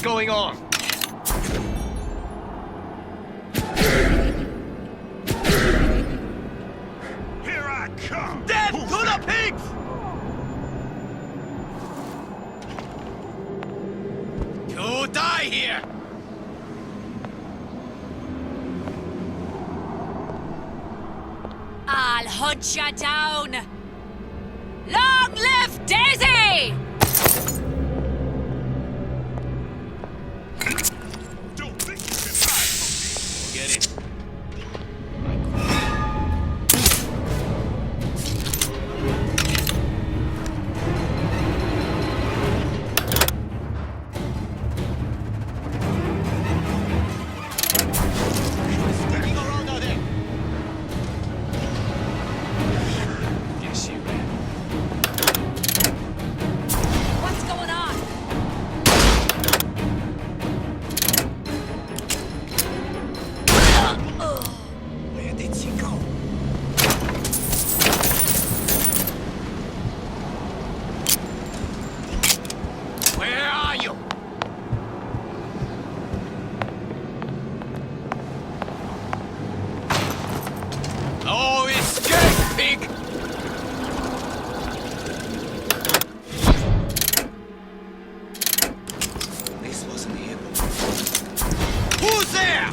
going on? Here I come! Death to the pigs! You die here! I'll hunt ya down! Long live Daisy! Don't think you can hide from me! Get it? Spinning around out there. Yes, you ran. What's going on? Where did she go? Where are you? No escape, pig! This wasn't him. Who's there?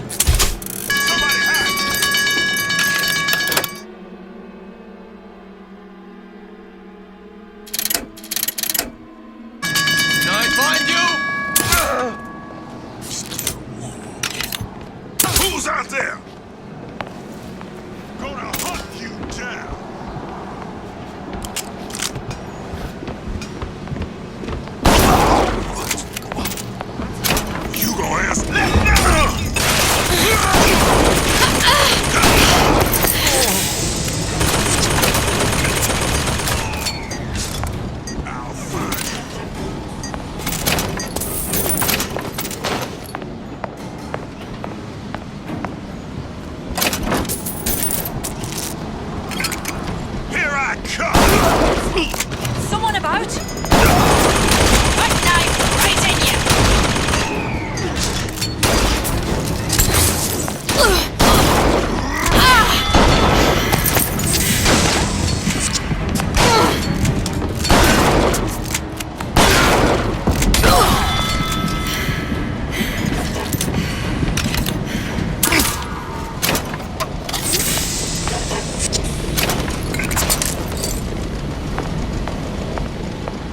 Somebody hide! Can I find you? Who's out there? Gonna hunt you down! You gonna ask I'll find you. Here I come! Someone about? Right knife, right in you!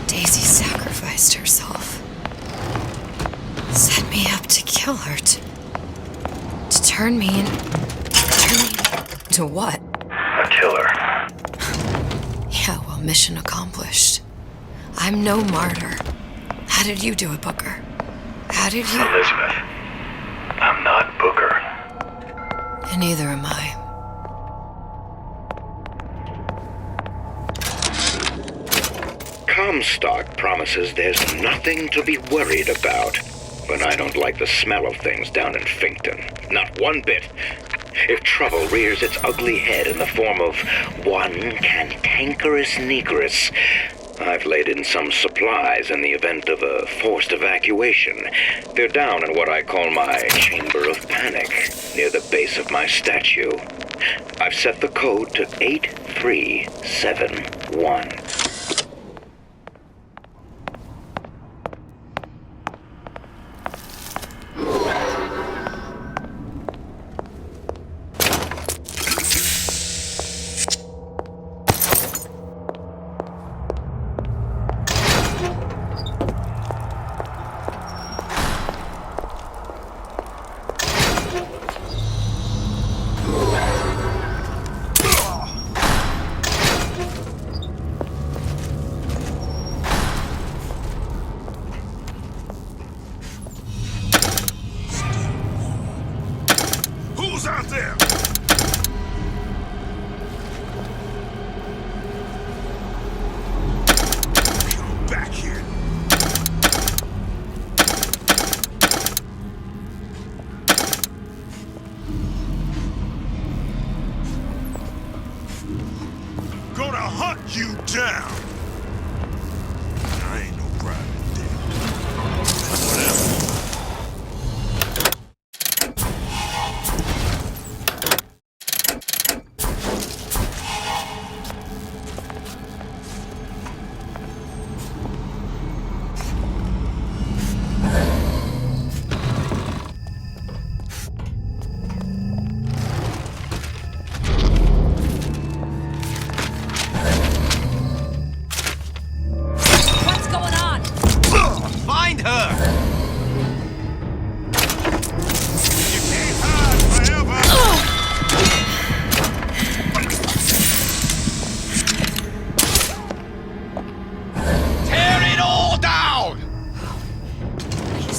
Daisy sacrificed herself. Set me up to kill her. To turn me to what? A killer. Yeah, well, mission accomplished. I'm no martyr. How did you do it, Booker? How did you? Elizabeth, I'm not Booker. And neither am I. Comstock promises there's nothing to be worried about. But I don't like the smell of things down in Finkton. Not one bit. If trouble rears its ugly head in the form of one cantankerous negress, I've laid in some supplies in the event of a forced evacuation. They're down in what I call my chamber of panic, near the base of my statue. I've set the code to 8371. Who's out there? Come back here. Gonna hunt you down. I ain't no private dick. Whatever.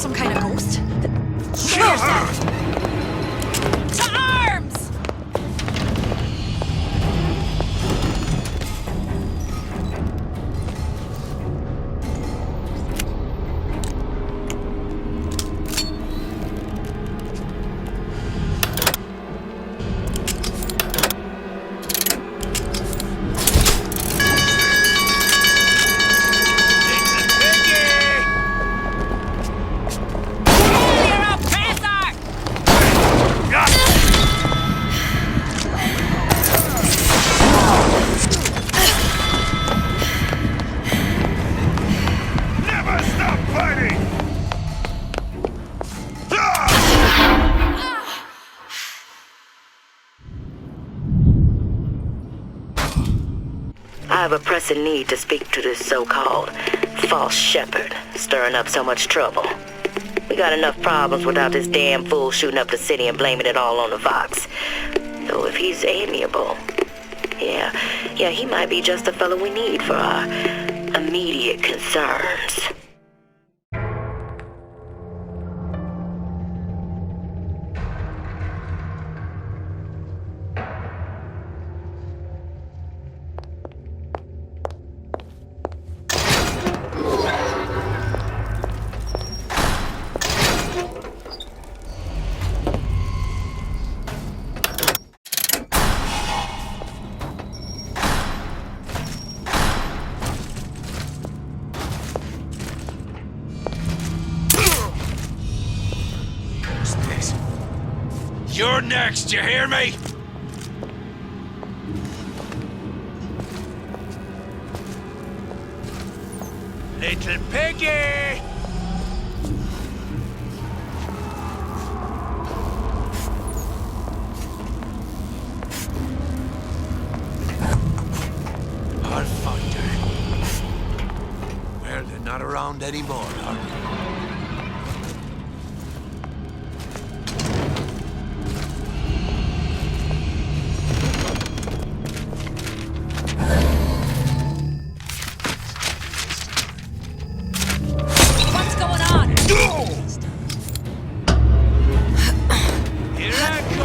some kind of ghost? Show yourself! To arms! You're a bastard! Never stop fighting! I have a pressing need to speak to this so-called false shepherd, stirring up so much trouble. We got enough problems without this damn fool shooting up the city and blaming it all on the Vox. Though if he's amiable, yeah, he might be just the fellow we need for our immediate concerns. Who's this? You're next, you hear me? Little piggy! I'll find her. Well, they're not around anymore, are they? What's going on? Here I go!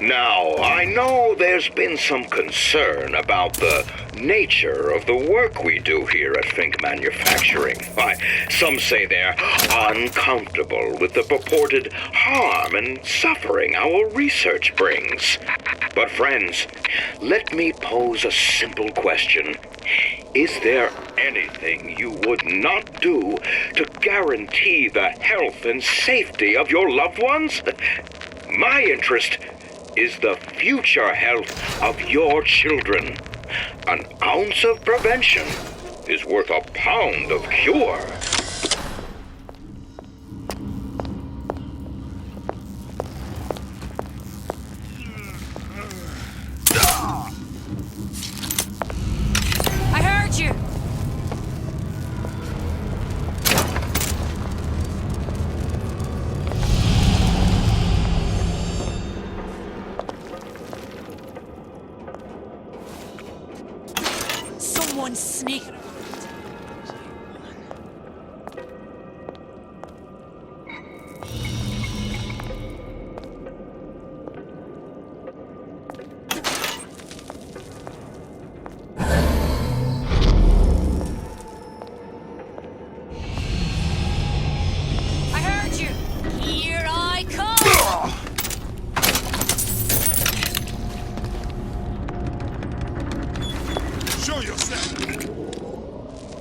Now, I know there's been some concern about the nature of the work we do here at Fink Manufacturing. Why, some say they're uncomfortable with the purported harm and suffering our research brings. But friends, let me pose a simple question. Is there anything you would not do to guarantee the health and safety of your loved ones? My interest is the future health of your children. An ounce of prevention is worth a pound of cure. I heard you! Someone's sneaking around.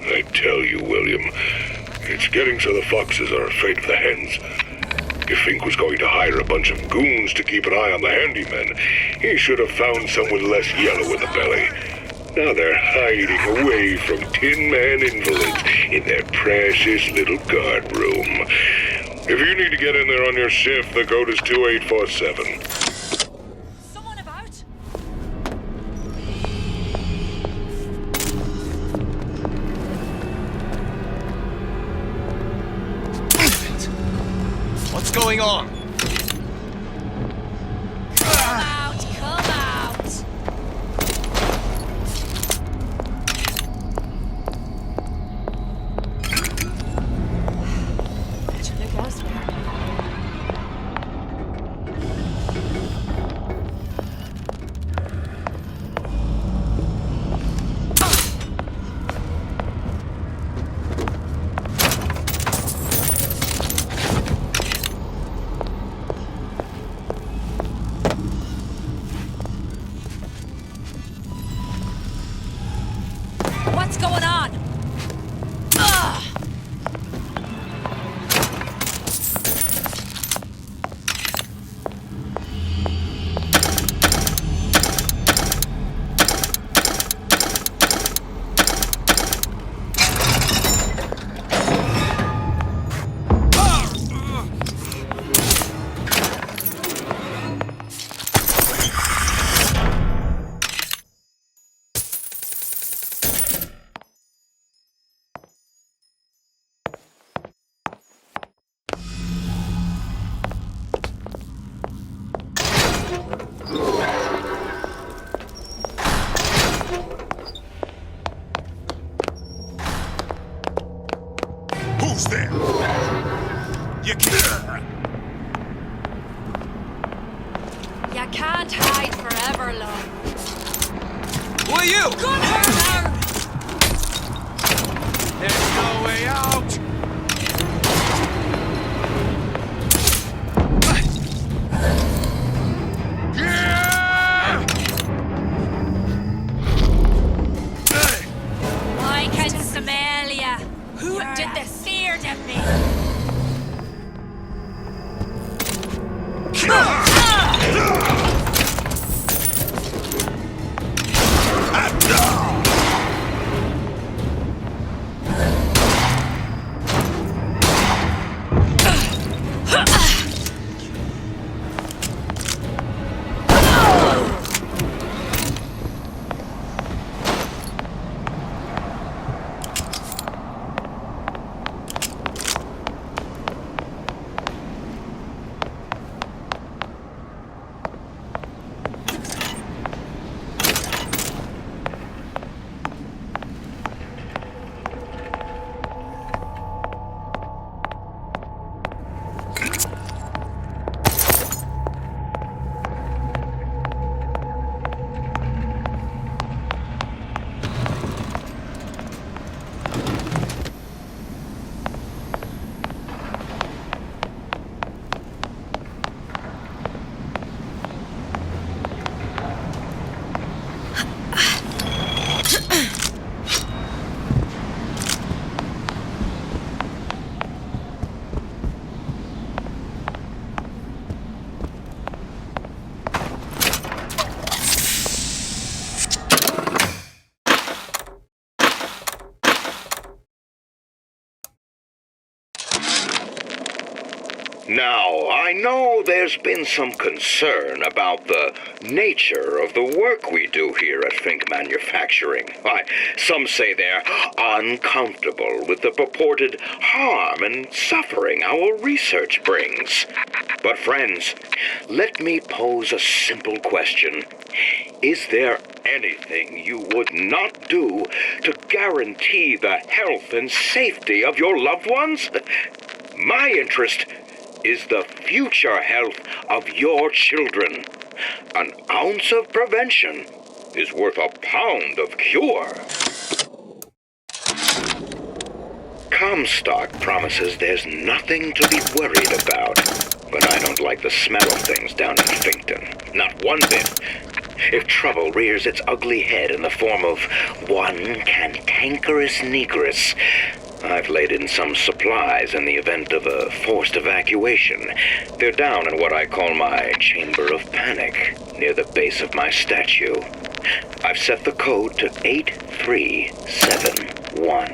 I tell you, William, it's getting so the foxes are afraid of the hens. If Fink was going to hire a bunch of goons to keep an eye on the handymen, he should have found some with less yellow in the belly. Now they're hiding away from Tin Man invalids in their precious little guard room. If you need to get in there on your shift, the code is 2847. Someone about? What's going on? Come out, come out! Better look elsewhere. What's going on? Ugh! Who's there? You can't. You can't hide forever, love. Who are you? Gun her down! There's no way out. I can smell ya. Who did this? Feared of me. Now, I know there's been some concern about the nature of the work we do here at Fink Manufacturing. Why, some say they're uncomfortable with the purported harm and suffering our research brings. But friends, let me pose a simple question. Is there anything you would not do to guarantee the health and safety of your loved ones? My interest is the future health of your children. An ounce of prevention is worth a pound of cure. Comstock promises there's nothing to be worried about, but I don't like the smell of things down in Finkton. Not one bit. If trouble rears its ugly head in the form of one cantankerous negress, I've laid in some supplies in the event of a forced evacuation. They're down in what I call my chamber of panic, near the base of my statue. I've set the code to 8371.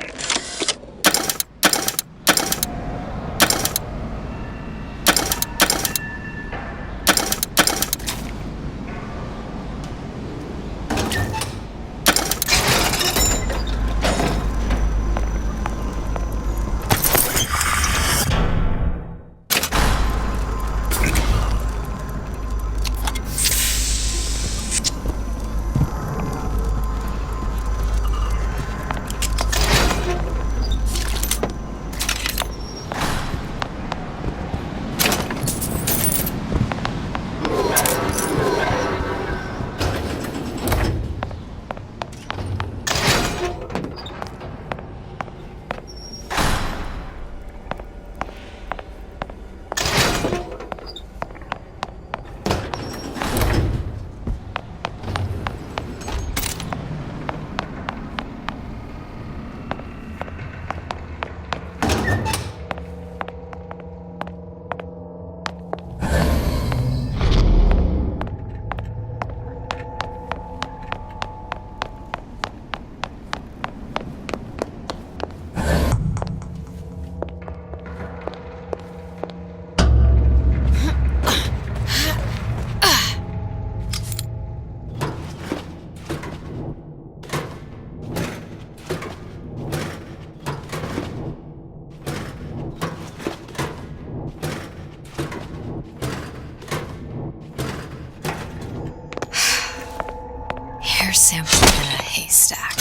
Hair sample in a haystack.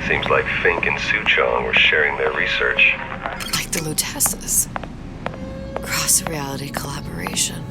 Seems like Fink and Suchong were sharing their research. Like the Lutesses. Cross-reality collaboration.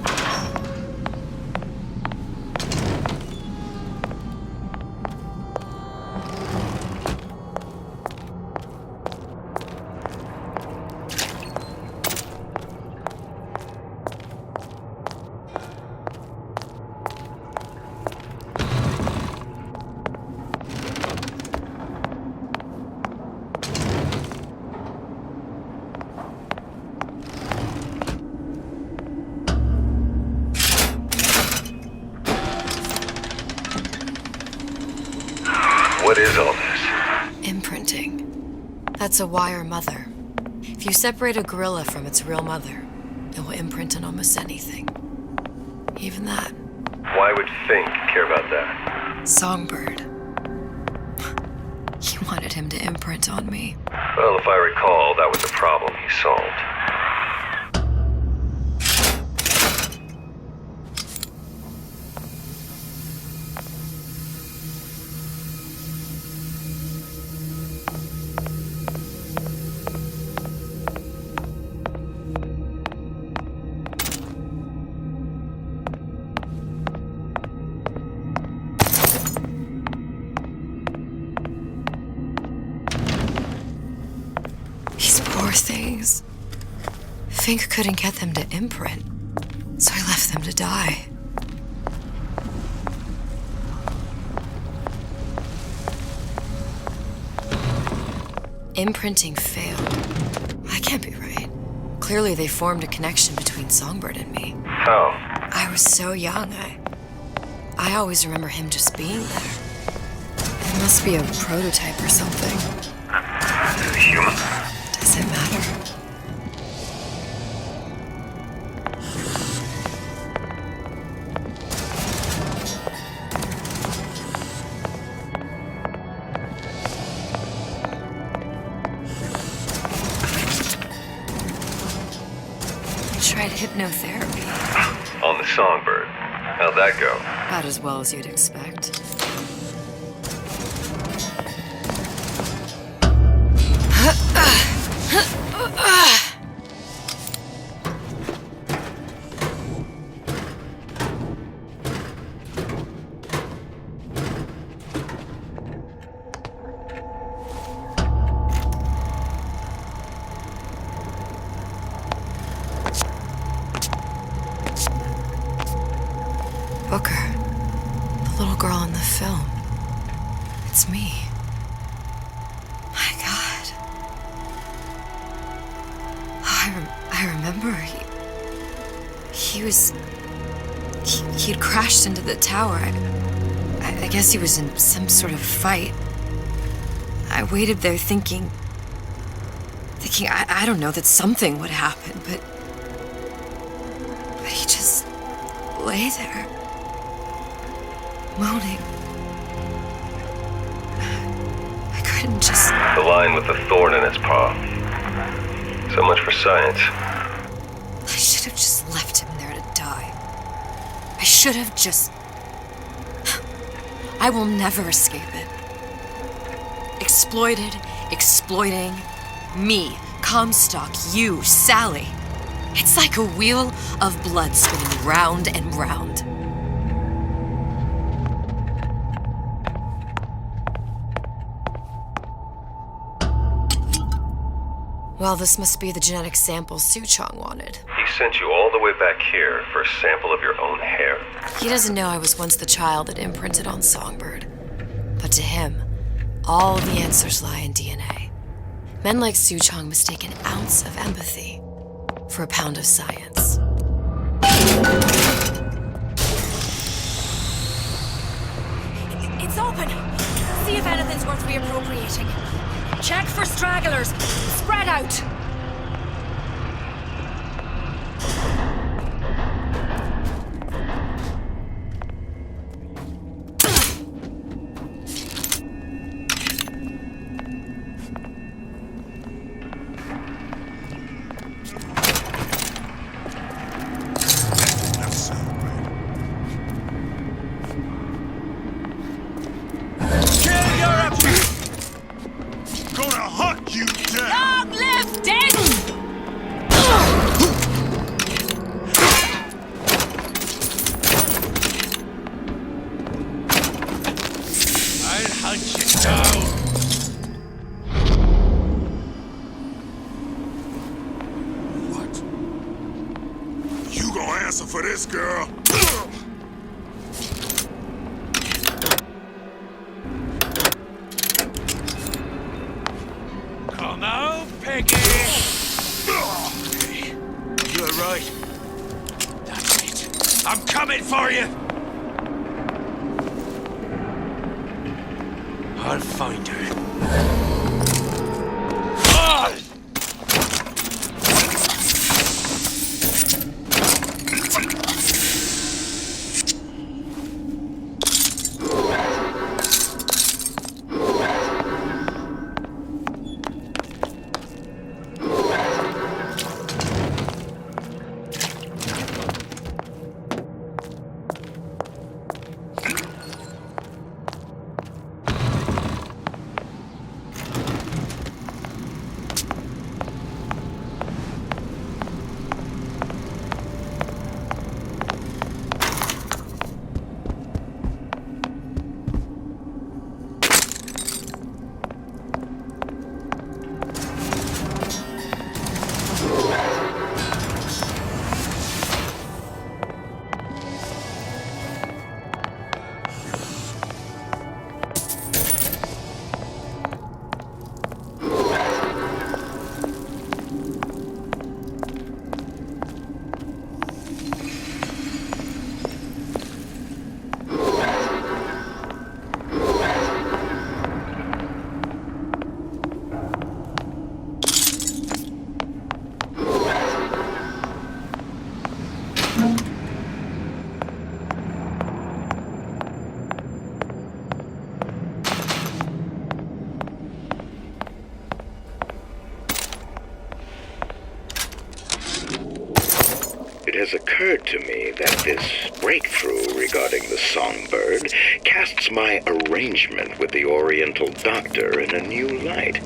What is all this? Imprinting. That's a wire mother. If you separate a gorilla from its real mother, it will imprint on almost anything. Even that. Why would Fink care about that? Songbird. You wanted him to imprint on me. Well, if I recall, that was a problem he solved. Fink couldn't get them to imprint, so he left them to die. Imprinting failed. That can't be right. Clearly they formed a connection between Songbird and me. How? I was so young, I always remember him just being there. It must be a prototype or something. Human? Does it matter? I tried hypnotherapy. On the Songbird. How'd that go? About as well as you'd expect. Booker, the little girl in the film. It's me. My God. I remember he'd crashed into the tower. I guess he was in some sort of fight. I waited there thinking I don't know, that something would happen, but he just lay there. Moaning. I couldn't just... The lion with the thorn in its paw. So much for science. I should have just left him there to die. I should have just... I will never escape it. Exploited, exploiting, me, Comstock, you, Sally. It's like a wheel of blood spinning round and round. Well, this must be the genetic sample Suchong wanted. He sent you all the way back here for a sample of your own hair. He doesn't know I was once the child that imprinted on Songbird. But to him, all the answers lie in DNA. Men like Suchong mistake an ounce of empathy for a pound of science. It's open. See if anything's worth reappropriating. Check for stragglers. Spread out. Long live Dayton! I'll hunt you down. What? You gonna answer for this, girl? Come out, Peggy! You're right. That's it. I'm coming for you! I'll find her. Ah! It has occurred to me that this breakthrough regarding the songbird casts my arrangement with the Oriental Doctor in a new light.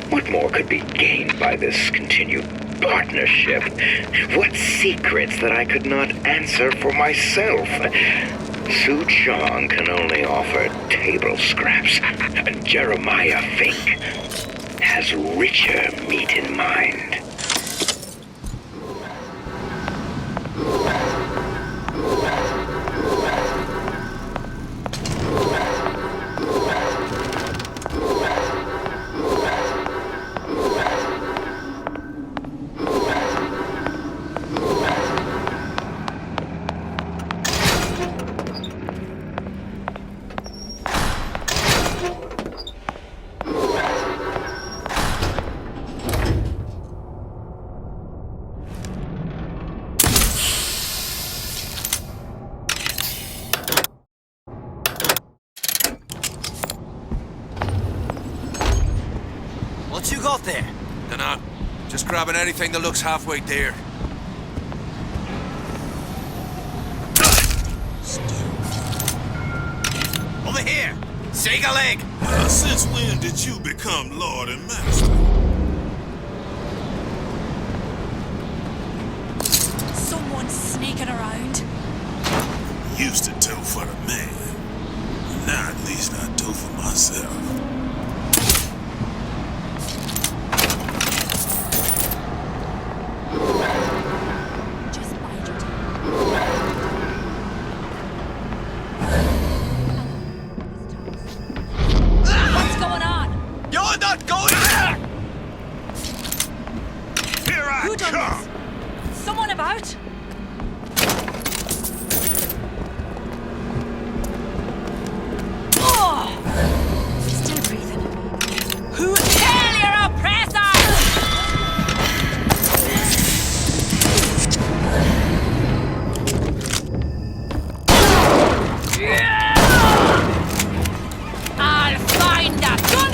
What more could be gained by this continued partnership? What secrets that I could not answer for myself? Su Chong can only offer table scraps, and Jeremiah Fink has richer meat in mind. What you got there? Dunno. Just grabbing anything that looks halfway there. Over here! Shake a leg! Since when did you become Lord and Master? Someone's sneaking around. Used to tow for the man. Now at least I tow for myself. Just bide your time. What's going on? You're not going Here I Who done come! this? Someone about? Oh! Still breathing. Who tell your oppressor? I'll find that gun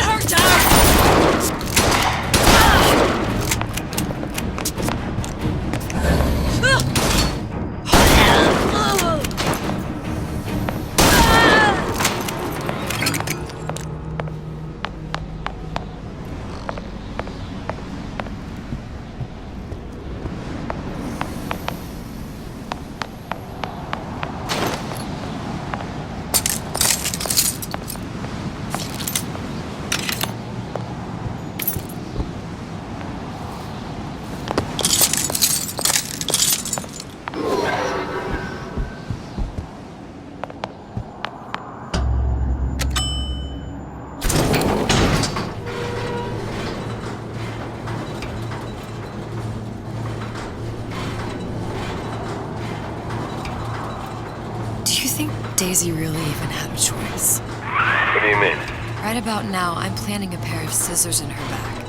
Daisy really even had a choice. What do you mean? Right about now, I'm planting a pair of scissors in her back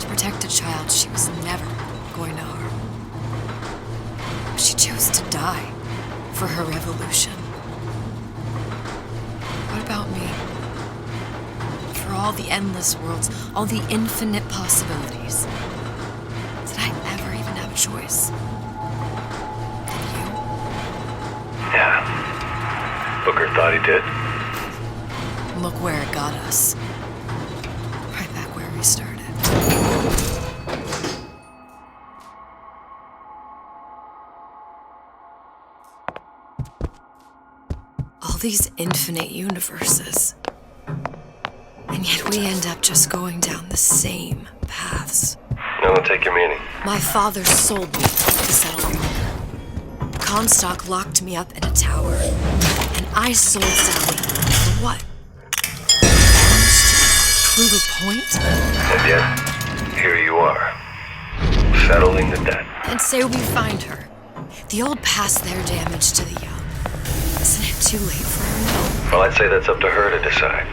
to protect a child she was never going to harm. She chose to die for her revolution. What about me? For all the endless worlds, all the infinite possibilities. Did I ever even have a choice? Did you? Yeah. Booker thought he did. Look where it got us. Right back where we started. All these infinite universes. And yet we end up just going down the same paths. No, take your meaning. My father sold me to settle worker. Comstock locked me up in a tower. And I sold Sally for what? Prove a point? And yet, here you are, settling the debt. And say we find her. The old past their damage to the young. Isn't it too late for her now? Well, I'd say that's up to her to decide.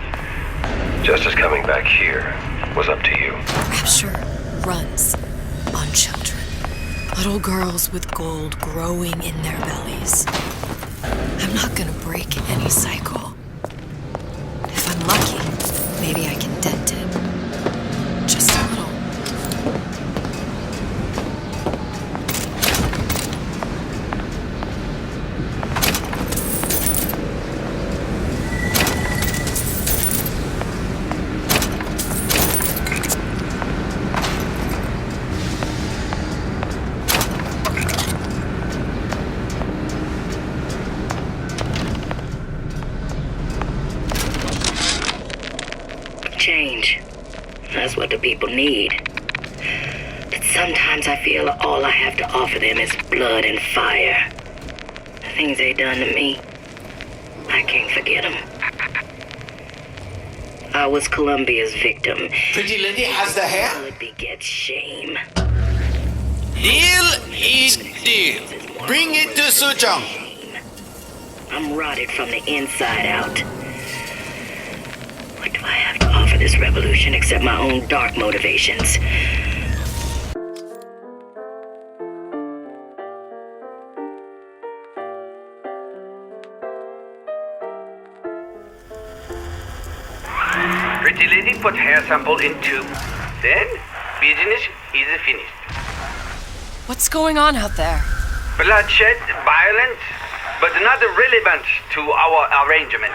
Justice coming back here was up to you. Rapture runs on children. Little girls with gold growing in their bellies. I'm not gonna break any cycle. If I'm lucky, maybe I can dent it. Just a little. That's what the people need. But sometimes I feel all I have to offer them is blood and fire. The things they done to me, I can't forget them. I was Columbia's victim. Pretty lady has the hair? Blood begets shame. Deal is deal. Bring it to Suchong. I'm rotted from the inside out. What do I have to offer this revolution except my own dark motivations? Pretty lady put hair sample in tube. Then, business is finished. What's going on out there? Bloodshed, violence, but not relevant to our arrangement.